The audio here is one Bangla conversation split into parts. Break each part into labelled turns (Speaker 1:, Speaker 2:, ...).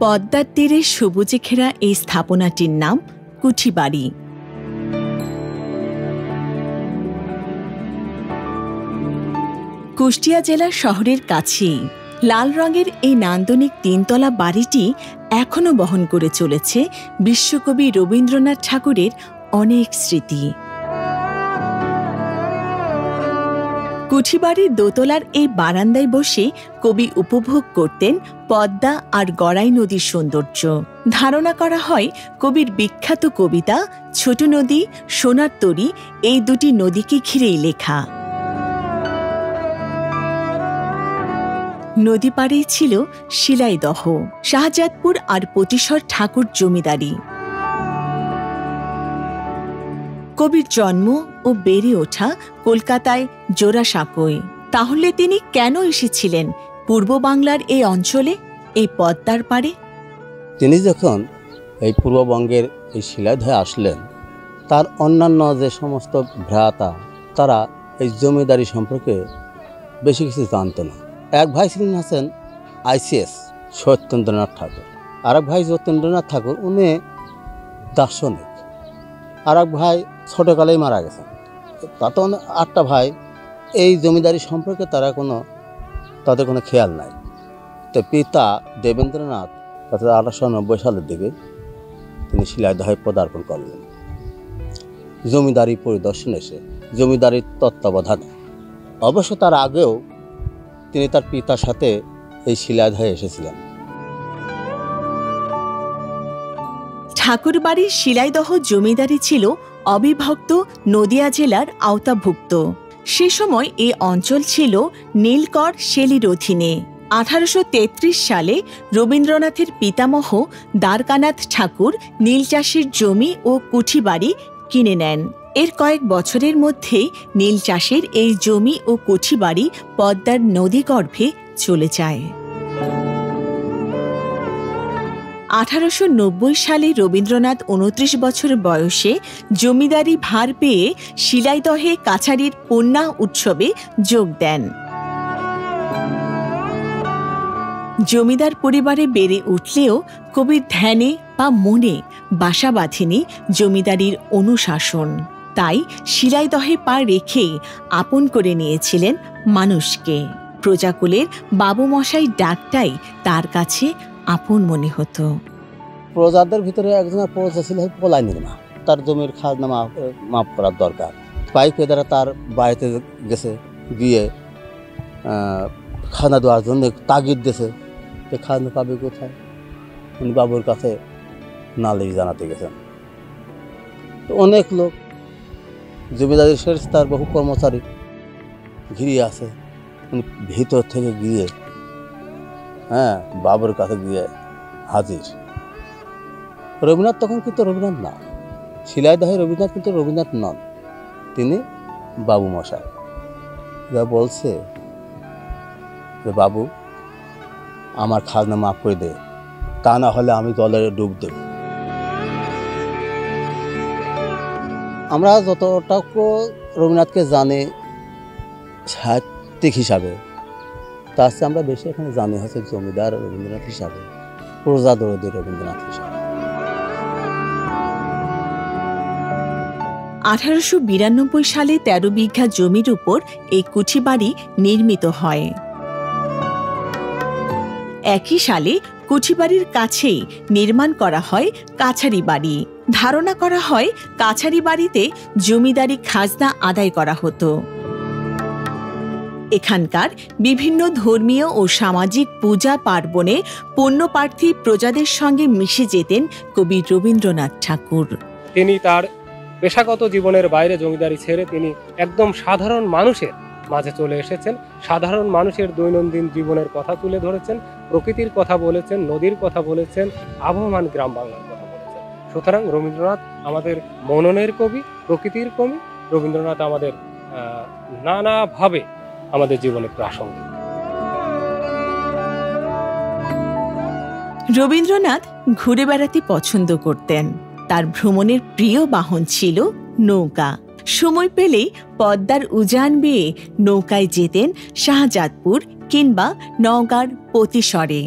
Speaker 1: পদ্মার তীরে সবুজে ঘেরা এই স্থাপনাটির নাম কুঠিবাড়ি। কুষ্টিয়া জেলা শহরের কাছেই লাল রঙের এই নান্দনিক তিনতলা বাড়িটি এখনো বহন করে চলেছে বিশ্বকবি রবীন্দ্রনাথ ঠাকুরের অনেক স্মৃতি। কুঠিবাড়ির দোতলার এই বারান্দায় বসে কবি উপভোগ করতেন পদ্মা আর গড়াই নদীর সৌন্দর্য। ধারণা করা হয় কবির বিখ্যাত কবিতা ছোট নদী, সোনার তরী এই দুটি নদীকে ঘিরেই লেখা। নদী পাড়েই ছিল শিলাইদহ, শাহজাদপুর আর পতিশ্বর ঠাকুর জমিদারি। কবির জন্ম ও বেড়ে ওঠা কলকাতায় জোড়াসাঁকোয়। তাহলে তিনি কেন এসেছিলেন পূর্ব বাংলার এই অঞ্চলে, এই পদ্মার পাড়ে?
Speaker 2: তিনি যখন এই পূর্ববঙ্গের এই শিলাইদহে আসলেন, তার অন্যান্য যে সমস্ত ভ্রাতা তারা এই জমিদারি সম্পর্কে বেশি কিছু জানত না। এক ভাই ছিলেন আছেন ICS সত্যেন্দ্রনাথ ঠাকুর, আর এক ভাই যতীন্দ্রনাথ ঠাকুর, উনি দার্শনিক। আর এক ভাই ছোটোকালেই মারা গেছেন। তাতে 8টা ভাই, এই জমিদারি সম্পর্কে তাদের কোনো খেয়াল নাই। তো পিতা দেবেন্দ্রনাথ 1890 সালের দিকে তিনি শিলাইদহে পদার্পণ করলেন জমিদারি পরিদর্শনে এসে, জমিদারির তত্ত্বাবধানে। অবশ্য তার আগেও তিনি তার পিতার সাথে এই শিলাইদহে এসেছিলেন।
Speaker 1: ঠাকুরবাড়ির শিলাইদহ জমিদারি ছিল অবিভক্ত নদিয়া জেলার আওতাভুক্ত। সে সময় এ অঞ্চল ছিল নীলকর শেলির অধীনে। 1833 সালে রবীন্দ্রনাথের পিতামহ দ্বারকানাথ ঠাকুর নীল চাষের জমি ও কুঠিবাড়ি কিনে নেন। এর কয়েক বছরের মধ্যেই নীল চাষের এই জমি ও কুঠিবাড়ি পদ্মার নদীগর্ভে চলে যায়। 1890 সালে রবীন্দ্রনাথ 29 বছর বয়সে জমিদারি ভার পেয়ে শিলাইদহে কাছারির কন্যা উৎসবে যোগ দেন। জমিদার পরিবারে বেড়ে উঠলেও কবির ধ্যানে বা মনে বাসা বাঁধেনি জমিদারির অনুশাসন। তাই শিলাইদহে পা রেখেই আপন করে নিয়েছিলেন মানুষকে। প্রজাকুলের বাবুমশাই ডাকটাই তার কাছে আপন মনে হতো।
Speaker 2: প্রজাদের ভিতরে একজনের প্রজা ছিল পলাইনির মা। তার জমির খাজনা মাফ করার দরকার। পাইকেদারা তার বাড়িতে গেছে, গিয়ে খাজনা দেওয়ার জন্য তাগিদ দিয়েছে যে খাজনা পাবে কোথায়। উনি বাবুর কাছে নালিশ জানাতে গেছেন। তো অনেক লোক, জমিদারির শেষ তার বহু কর্মচারী ঘিরে আছে। উনি ভিতর থেকে গিয়ে বাবুর কাছে গিয়ে হাজির। রবীন্দ্রনাথ তখন কিন্তু রবীন্দ্রনাথ না, শিলাইদহে রবীন্দ্রনাথ কিন্তু রবীন্দ্রনাথ নন, তিনি বাবু মশাই। যা বলছে যে বাবু আমার খাজনা মাফ করে দে, তা না হলে আমি জলে ডুব দেব। আমরা যতটুকু রবীন্দ্রনাথকে জানি সাহিত্যিক হিসাবে, তার চেয়ে আমরা বেশি এখানে জানি হচ্ছে জমিদার রবীন্দ্রনাথ হিসাবে, প্রজাদরদী রবীন্দ্রনাথ হিসাবে।
Speaker 1: 1892 সালে 13 বিঘা জমির উপর এই কুঠিবাড়ি নির্মিত হয়। একই সালে কুঠিবাড়ির কাছেই নির্মাণ করা হয় কাছারি বাড়ি। ধারণা করা হয় কাছারি বাড়িতে জমিদারি খাজনা আদায় করা হতো। এখানকার বিভিন্ন ধর্মীয় ও সামাজিক পূজা পার্বণে পুণ্যপ্রার্থী প্রজাদের সঙ্গে মিশে যেতেন কবি রবীন্দ্রনাথ ঠাকুর।
Speaker 3: তিনি তার পেশাগত জীবনের বাইরে জমিদারি ছেড়ে তিনি একদম সাধারণ মানুষের মাঝে চলে এসেছেন। সাধারণ মানুষের দৈনন্দিন জীবনের কথা তুলে ধরেছেন, প্রকৃতির কথা বলেছেন, নদীর কথা বলেছেন, আবহমান গ্রাম বাংলার কথা বলেছেন। সুতরাং রবীন্দ্রনাথ আমাদের মননের কবি, প্রকৃতির কবি। রবীন্দ্রনাথ আমাদের নানাভাবে আমাদের জীবনে প্রাসঙ্গিক।
Speaker 1: রবীন্দ্রনাথ ঘুরে বেড়াতে পছন্দ করতেন। তার ভ্রমণের প্রিয় বাহন ছিল নৌকা। সময় পেলেই পদ্মার উজান বেয়ে নৌকায় যেতেন শাহজাদপুর কিংবা নওগাঁর পতিশ্বরে।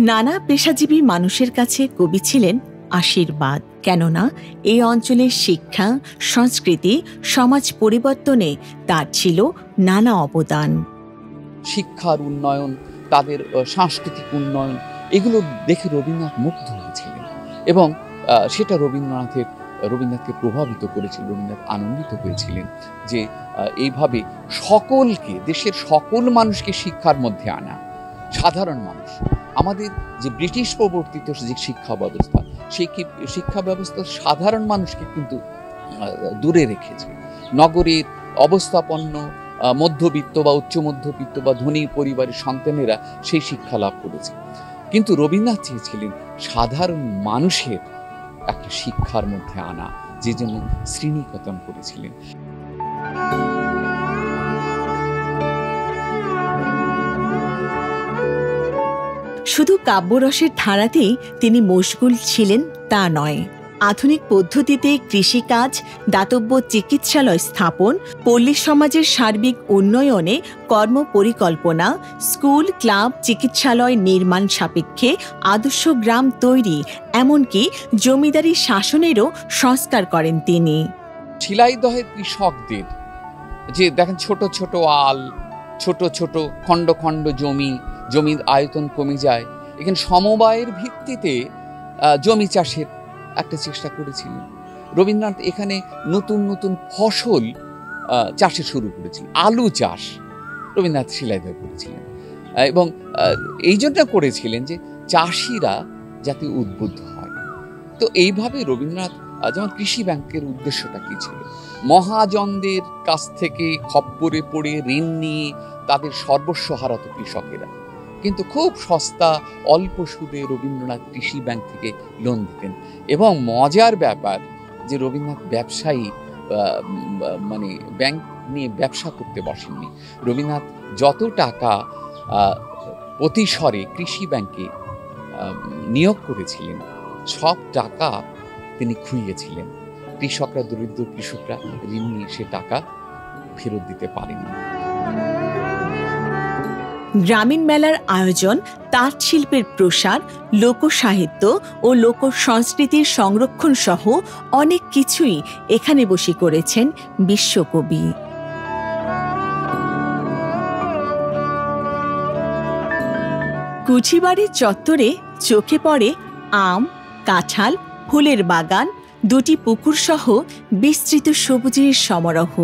Speaker 1: নানা পেশাজীবী মানুষের কাছে কবি ছিলেন আশীর্বাদ, কেননা এই অঞ্চলের শিক্ষা, সংস্কৃতি, সমাজ পরিবর্তনে তার ছিল নানা অবদান।
Speaker 4: শিক্ষার উন্নয়ন, তাদের সাংস্কৃতিক উন্নয়ন, এগুলো দেখে রবীন্দ্রনাথ মুগ্ধ হয়েছিলেন এবং সেটা রবীন্দ্রনাথকে প্রভাবিত করেছিল। রবীন্দ্রনাথ আনন্দিত হয়েছিলেন যে এইভাবে সকলকে, দেশের সকল মানুষকে শিক্ষার মধ্যে আনা। সাধারণ মানুষ, আমাদের যে ব্রিটিশ প্রবর্তিত যে শিক্ষা ব্যবস্থা, সেই শিক্ষা ব্যবস্থা সাধারণ মানুষকে কিন্তু দূরে রেখেছে। নগরের অবস্থাপন্ন মধ্যবিত্ত বা উচ্চ মধ্যবিত্ত বা ধনী পরিবারের সন্তানেরা সেই শিক্ষা লাভ করেছে, কিন্তু রবীন্দ্রনাথ চেয়েছিলেন সাধারণ মানুষের একটা শিক্ষার মধ্যে আনা, যে জন্য শ্রেণীকতন করেছিলেন।
Speaker 1: শুধু কাব্যরসের ধারাতেই তিনি মশগুল ছিলেন তা নয়, আধুনিক পদ্ধতিতে কৃষিকাজ, দাতব্য চিকিৎসালয় স্থাপন, পল্লী সমাজের সার্বিক উন্নয়নে কর্মপরিকল্পনা, স্কুল, ক্লাব, চিকিৎসালয় নির্মাণ সাপেক্ষে আদর্শ গ্রাম তৈরি, এমনকি জমিদারি শাসনেরও সংস্কার করেন তিনি।
Speaker 4: শিলাইদহের কৃষকদের যে দেখেন ছোট ছোট আল, ছোট ছোট খণ্ড খণ্ড জমির আয়তন কমে যায়, এখানে সমবায়ের ভিত্তিতে জমি চাষের একটা চেষ্টা করেছিলেন। রবীন্দ্রনাথ এখানে নতুন নতুন ফসল চাষে শুরু করেছিলেন। আলু চাষ রবীন্দ্রনাথ শিলাইদহে করেছিলেন এবং এই জন্য করেছিলেন যে চাষিরা যাতে উদ্বুদ্ধ হয়। তো এইভাবে রবীন্দ্রনাথ, যেমন কৃষি ব্যাংকের উদ্দেশ্যটা কি ছিল, মহাজনদের কাছ থেকে খপ্পরে পড়ে ঋণ নিয়ে তাদের সর্বস্ব হারাতো কৃষকেরা, কিন্তু খুব সস্তা অল্প সুদে রবীন্দ্রনাথ কৃষি ব্যাংক থেকে লোন দিতেন। এবং মজার ব্যাপার যে রবীন্দ্রনাথ ব্যবসায়ী মানে ব্যাংক নিয়ে ব্যবসা করতে বসেননি। রবীন্দ্রনাথ যত টাকা প্রতিসরে কৃষি ব্যাংকে নিয়োগ করেছিলেন, সব টাকা তিনি খুইয়েছিলেন। কৃষকরা, দরিদ্র কৃষকরা ঋণ নিয়ে সে টাকা ফেরত দিতে পারেননি।
Speaker 1: গ্রামীণ মেলার আয়োজন, তাঁত শিল্পের প্রসার, লোকসাহিত্য ও লোক সংস্কৃতির সংরক্ষণ সহ অনেক কিছুই এখানে বসে করেছেন বিশ্বকবি। কুচিবাড়ির চত্বরে চোখে পড়ে আম, কাঁঠাল, ফুলের বাগান, দুটি পুকুর সহ বিস্তৃত সবুজের সমারোহ।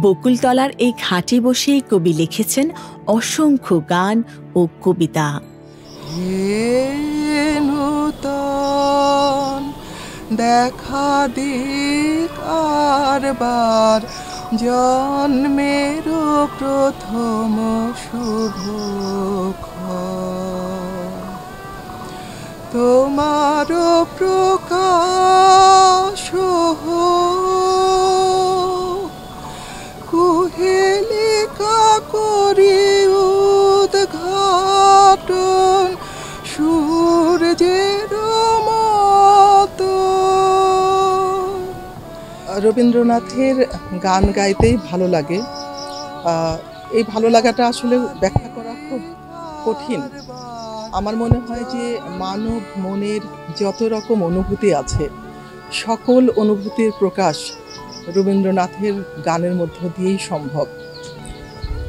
Speaker 1: বকুলতলার এই ঘাটে বসে কবি লিখেছেন অসংখ্য গান ও কবিতা।
Speaker 5: নূতন দেখা দিক আরবার, জন্মের প্রথম শুভ তোমার প্রকাশ কুহেলিকা করি উদ্ঘাটন সূর্যের মতো। রবীন্দ্রনাথের গান গাইতেই ভালো লাগে। এই ভালো লাগাটা আসলে ব্যাখ্যা করা খুব কঠিন। আমার মনে হয় যে মানব মনের যত রকম অনুভূতি আছে, সকল অনুভূতির প্রকাশ রবীন্দ্রনাথের গানের মধ্য দিয়েই সম্ভব।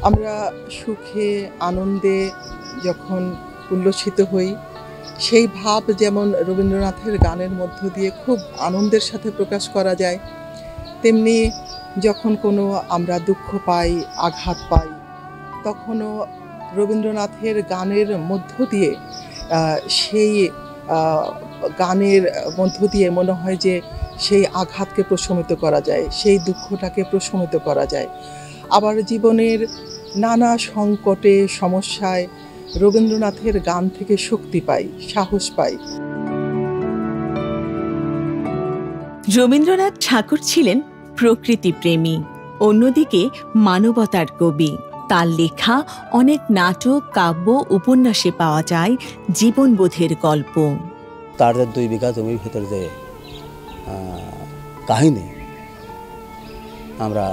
Speaker 5: আমরা সুখে আনন্দে যখন উল্লসিত হই, সেই ভাব যেমন রবীন্দ্রনাথের গানের মধ্য দিয়ে খুব আনন্দের সাথে প্রকাশ করা যায়, তেমনি যখন কোনো আমরা দুঃখ পাই, আঘাত পাই, তখনও রবীন্দ্রনাথের গানের মধ্য দিয়ে সেই গানের মধ্য দিয়ে মনে হয় যে সেই আঘাতকে প্রশমিত করা যায়, সেই দুঃখটাকে প্রশমিত করা যায়। আবার জীবনের নানা সংকটে, সমস্যায় রবীন্দ্রনাথের গান থেকে শক্তি পাই, সাহস পাই।
Speaker 1: রবীন্দ্রনাথ ঠাকুর ছিলেন প্রকৃতিপ্রেমী, অন্যদিকে মানবতার কবি। তার লেখা অনেক নাটক, কাব্য, উপন্যাসে পাওয়া যায় জীবনবোধের গল্প।
Speaker 2: তার যে 2 বিঘা জমির ভিতরে যে কাহিনী আমরা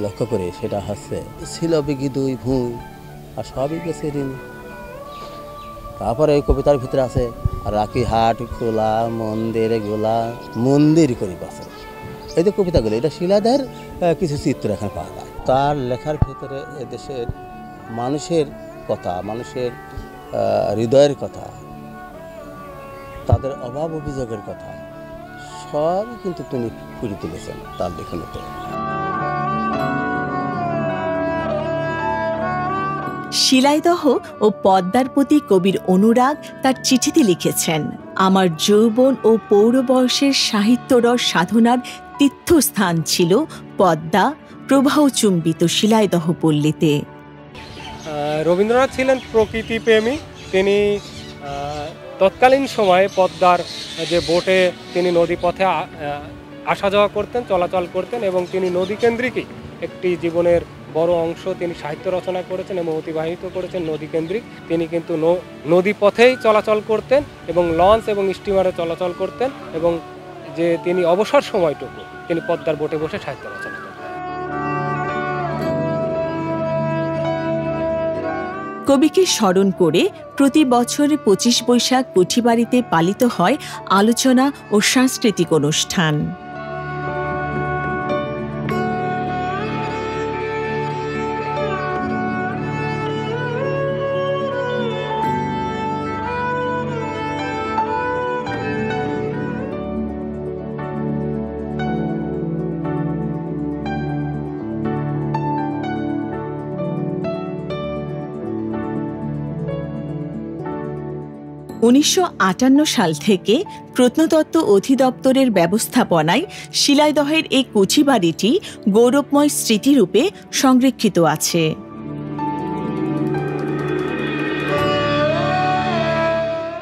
Speaker 2: লক্ষ্য করি, সেটা হচ্ছে ছিল বিঘি 2 ভূমি আর সবই গেছে ঋণ। তারপরে এই কবিতার ভিতরে আছে রাখি হাট খোলা মন্দির গোলা মন্দির করি বাসে। এই যে কবিতাগুলো, এটা শিলাদের কিছু চিত্র এখানে পাওয়া যায়। তার লেখার ভিতরে এদেশের মানুষের কথা, মানুষের হৃদয়ের কথা, তাদের অভাব অভিযোগের কথা সবই কিন্তু তিনি ফুটে তুলেছেন তার লেখনীতে।
Speaker 1: শিলাইদহ ও পদ্মার প্রতি কবির অনুরাগ তার চিঠিতে লিখেছেন, আমার যৌবন ও পৌর বয়সের সাহিত্যরস সাধনার তীর্থস্থান ছিল পদ্মা, প্রবাহচুম্বিত শিলাইদহ পল্লীতে।
Speaker 3: রবীন্দ্রনাথ ছিলেন প্রকৃতিপ্রেমী। তিনি তৎকালীন সময়ে পদ্মার যে বোটে তিনি নদীপথে আসা যাওয়া করতেন, চলাচল করতেন, এবং তিনি নদীকেন্দ্রিকই একটি জীবনের বড় অংশ তিনি সাহিত্য রচনা করেছেন এবং অতিবাহিত করেছেন নদীকেন্দ্রিক। তিনি কিন্তু নদীপথেই চলাচল করতেন এবং লঞ্চ এবং স্টিমারে চলাচল করতেন, এবং যে তিনি অবসর সময়টুকু তিনি পদ্মার বোটে বসে সাহিত্য রচনা করতেন।
Speaker 1: কবিকে স্মরণ করে প্রতি বছর 25 বৈশাখ কুঠিবাড়িতে পালিত হয় আলোচনা ও সাংস্কৃতিক অনুষ্ঠান। সাল থেকে প্রত্নতত্ত্ব অধিদপ্তরের ব্যবস্থাপনায় শিলাইদহের এই কুঠিবাড়িটি গৌরবময় স্মৃতিরূপে সংরক্ষিত আছে।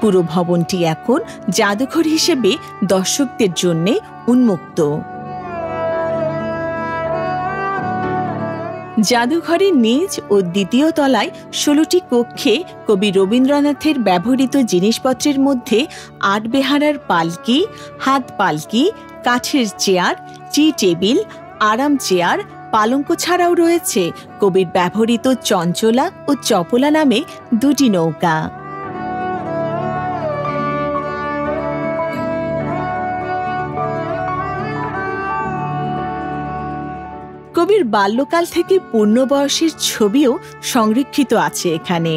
Speaker 1: পুরো ভবনটি এখন জাদুঘর হিসেবে দর্শকদের জন্য উন্মুক্ত। জাদুঘরের নিচ ও দ্বিতীয় তলায় 16টি কক্ষে কবি রবীন্দ্রনাথের ব্যবহৃত জিনিসপত্রের মধ্যে আটবেহারার পালকি, হাত পালকি, কাঠের চেয়ার, টি টেবিল, আরাম চেয়ার, পালঙ্ক ছাড়াও রয়েছে কবির ব্যবহৃত চঞ্চলা ও চপলা নামে 2টি নৌকা। কবির বাল্যকাল থেকে পূর্ণবয়সের ছবিও সংরক্ষিত আছে এখানে।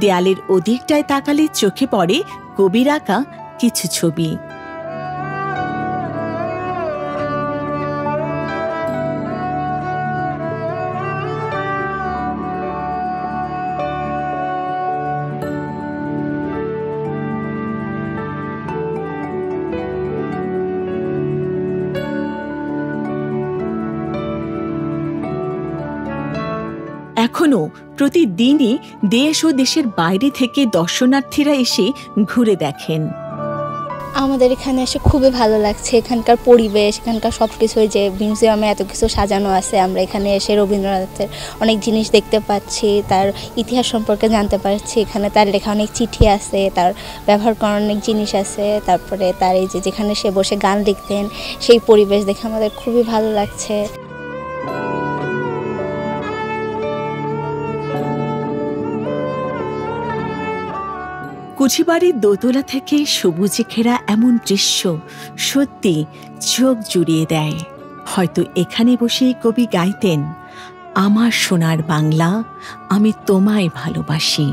Speaker 1: দেয়ালের ওদিকটায় তাকালে চোখে পড়ে কবির আঁকা কিছু ছবি। এখনও প্রতিদিনই দেশ ও দেশের বাইরে থেকে দর্শনার্থীরা এসে ঘুরে দেখেন।
Speaker 6: আমাদের এখানে এসে খুবই ভালো লাগছে। এখানকার পরিবেশ, এখানকার সব কিছু, যে মিউজিয়ামে এত কিছু সাজানো আছে, আমরা এখানে এসে রবীন্দ্রনাথের অনেক জিনিস দেখতে পাচ্ছি, তার ইতিহাস সম্পর্কে জানতে পারছি। এখানে তার লেখা অনেক চিঠি আছে, তার ব্যবহার করার অনেক জিনিস আছে। তারপরে তার এই যে যেখানে সে বসে গান লিখতেন, সেই পরিবেশ দেখে আমাদের খুবই ভালো লাগছে।
Speaker 1: কুঠিবাড়ির দোতলা থেকে সবুজে ঘেরা এমন দৃশ্য সত্যি চোখ জুড়িয়ে দেয়। হয়তো এখানে বসেই কবি গাইতেন, আমার সোনার বাংলা, আমি তোমায় ভালোবাসি।